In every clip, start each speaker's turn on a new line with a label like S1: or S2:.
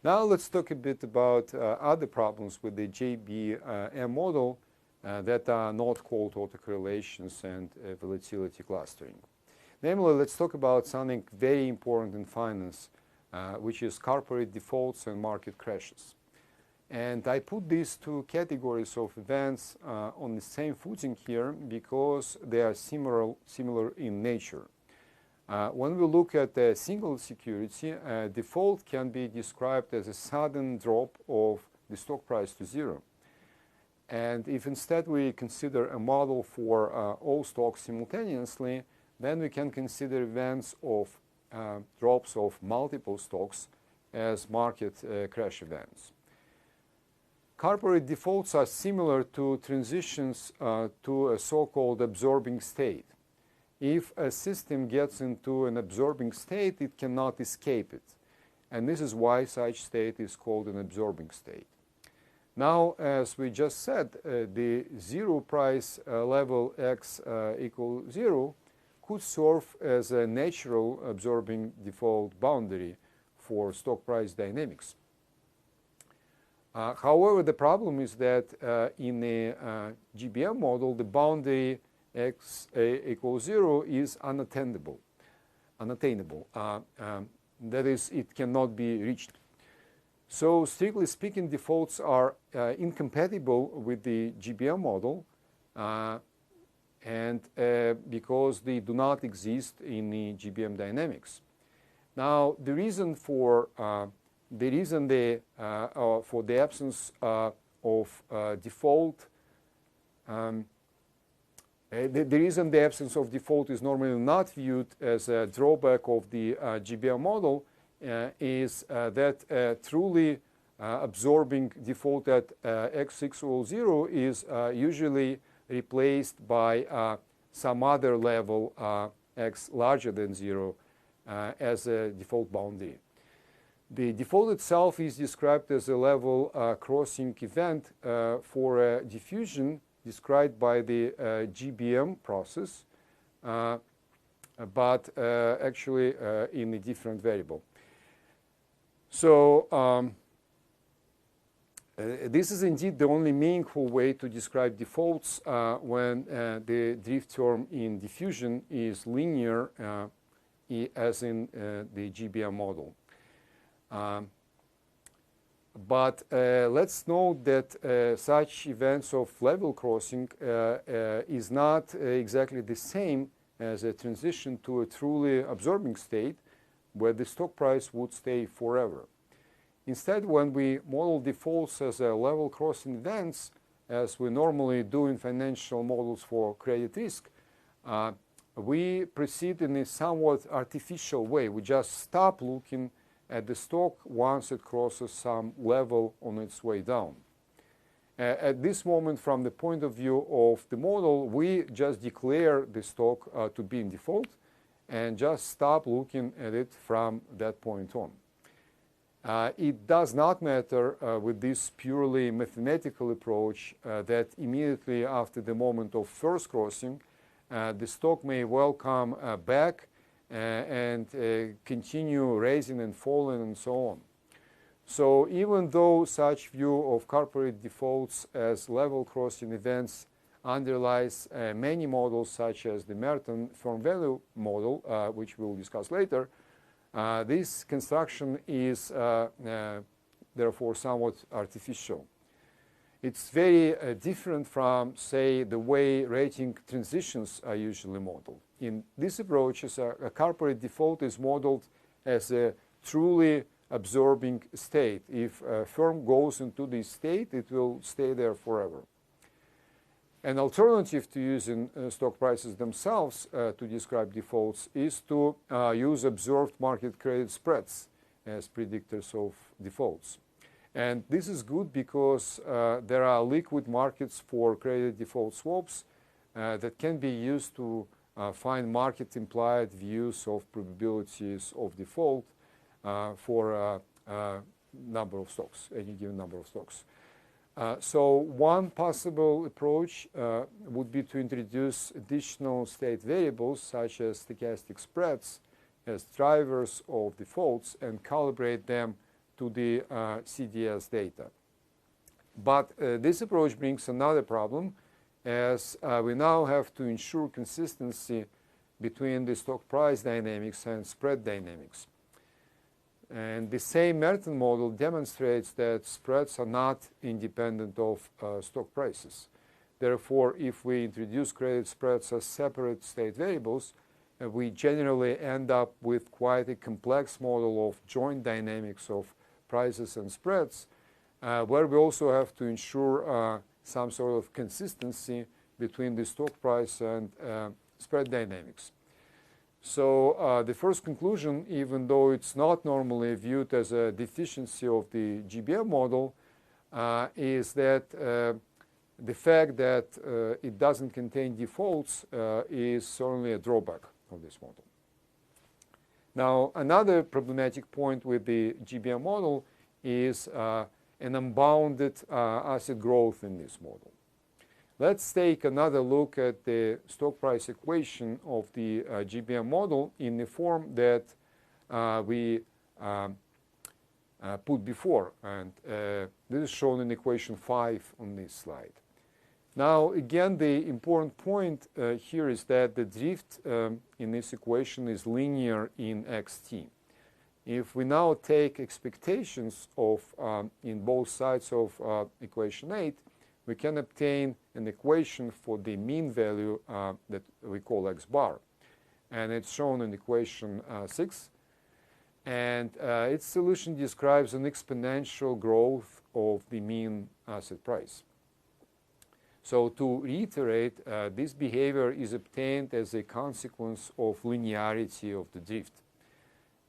S1: Now let's talk a bit about other problems with the GBM model that are not called autocorrelations and volatility clustering. Namely, let's talk about something very important in finance, which is corporate defaults and market crashes. And I put these two categories of events on the same footing here because they are similar in nature. When we look at a single security, default can be described as a sudden drop of the stock price to zero. And if instead we consider a model for all stocks simultaneously, then we can consider events of drops of multiple stocks as market crash events. Corporate defaults are similar to transitions to a so-called absorbing state. If a system gets into an absorbing state, it cannot escape it. And this is why such state is called an absorbing state. Now, as we just said, the zero price level x equals 0 could serve as a natural absorbing default boundary for stock price dynamics. However, the problem is that in the GBM model, the boundary x equals 0 is unattainable. That is, it cannot be reached. So, strictly speaking, defaults are incompatible with the GBM model, and because they do not exist in the GBM dynamics. Now, the reason for the absence of default, the reason the absence of default is normally not viewed as a drawback of the GBM model is that truly absorbing default at x equals 0 is usually replaced by some other level x larger than 0 as a default boundary. The default itself is described as a level crossing event for a diffusion described by the GBM process, but actually in a different variable. So this is indeed the only meaningful way to describe defaults when the drift term in diffusion is linear as in the GBM model. But let's note that such events of level crossing is not exactly the same as a transition to a truly absorbing state where the stock price would stay forever. Instead, when we model defaults as a level crossing events, as we normally do in financial models for credit risk, we proceed in a somewhat artificial way. We just stop looking at the stock once it crosses some level on its way down. At this moment, from the point of view of the model, we just declare the stock to be in default and just stop looking at it from that point on. It does not matter with this purely mathematical approach that immediately after the moment of first crossing, the stock may well come back and continue raising and falling and so on. So even though such view of corporate defaults as level crossing events underlies many models such as the Merton firm value model, which we'll discuss later, this construction is therefore somewhat artificial. It's very different from, say, the way rating transitions are usually modeled. In these approaches, a corporate default is modeled as a truly absorbing state. If a firm goes into this state, it will stay there forever. An alternative to using stock prices themselves to describe defaults is to use observed market credit spreads as predictors of defaults. And this is good because there are liquid markets for credit default swaps that can be used to find market implied views of probabilities of default for a number of stocks, any given number of stocks. So one possible approach would be to introduce additional state variables such as stochastic spreads as drivers of defaults and calibrate them to the CDS data. But this approach brings another problem, as we now have to ensure consistency between the stock price dynamics and spread dynamics. And the same Merton model demonstrates that spreads are not independent of stock prices. Therefore, if we introduce credit spreads as separate state variables, we generally end up with quite a complex model of joint dynamics of prices and spreads, where we also have to ensure some sort of consistency between the stock price and spread dynamics. So the first conclusion, even though it's not normally viewed as a deficiency of the GBM model, is that the fact that it doesn't contain defaults is certainly a drawback of this model. Now, another problematic point with the GBM model is an unbounded asset growth in this model. Let's take another look at the stock price equation of the GBM model in the form that we put before. And this is shown in equation 5 on this slide. Now, again, the important point here is that the drift in this equation is linear in xt. If we now take expectations of in both sides of equation 8, we can obtain an equation for the mean value that we call x bar. And it's shown in equation 6. And its solution describes an exponential growth of the mean asset price. So to reiterate, this behavior is obtained as a consequence of linearity of the drift.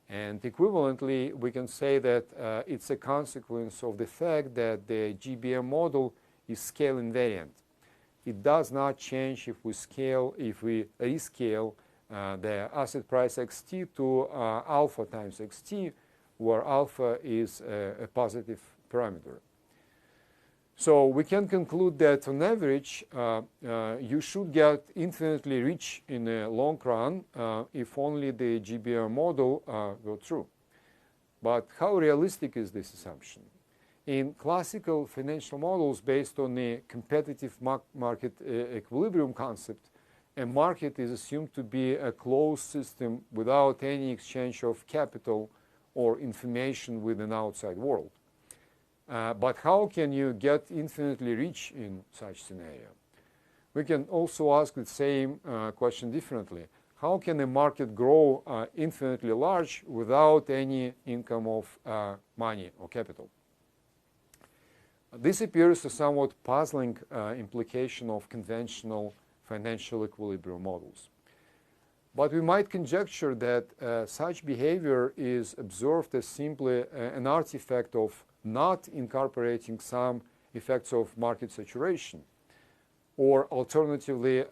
S1: And equivalently, we can say that it's a consequence of the fact that the GBM model is scale invariant. It does not change if we rescale the asset price xt to alpha times xt, where alpha is a positive parameter. So we can conclude that on average, you should get infinitely rich in the long run if only the GBM model were true. But how realistic is this assumption? In classical financial models based on the competitive market equilibrium concept, a market is assumed to be a closed system without any exchange of capital or information with an outside world. But how can you get infinitely rich in such scenario? We can also ask the same question differently. How can a market grow infinitely large without any income of money or capital? This appears a somewhat puzzling implication of conventional financial equilibrium models. But we might conjecture that such behavior is observed as simply an artifact of not incorporating some effects of market saturation, or alternatively,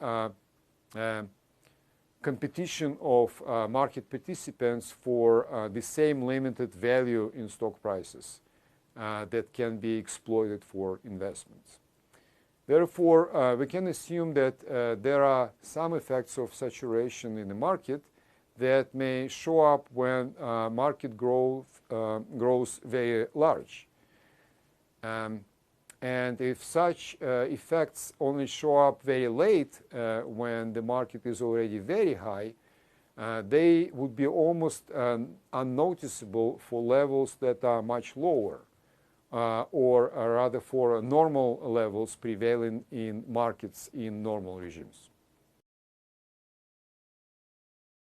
S1: competition of market participants for the same limited value in stock prices that can be exploited for investments. Therefore, we can assume that there are some effects of saturation in the market that may show up when market growth grows very large. And if such effects only show up very late when the market is already very high, they would be almost unnoticeable for levels that are much lower, or rather for normal levels prevailing in markets in normal regimes.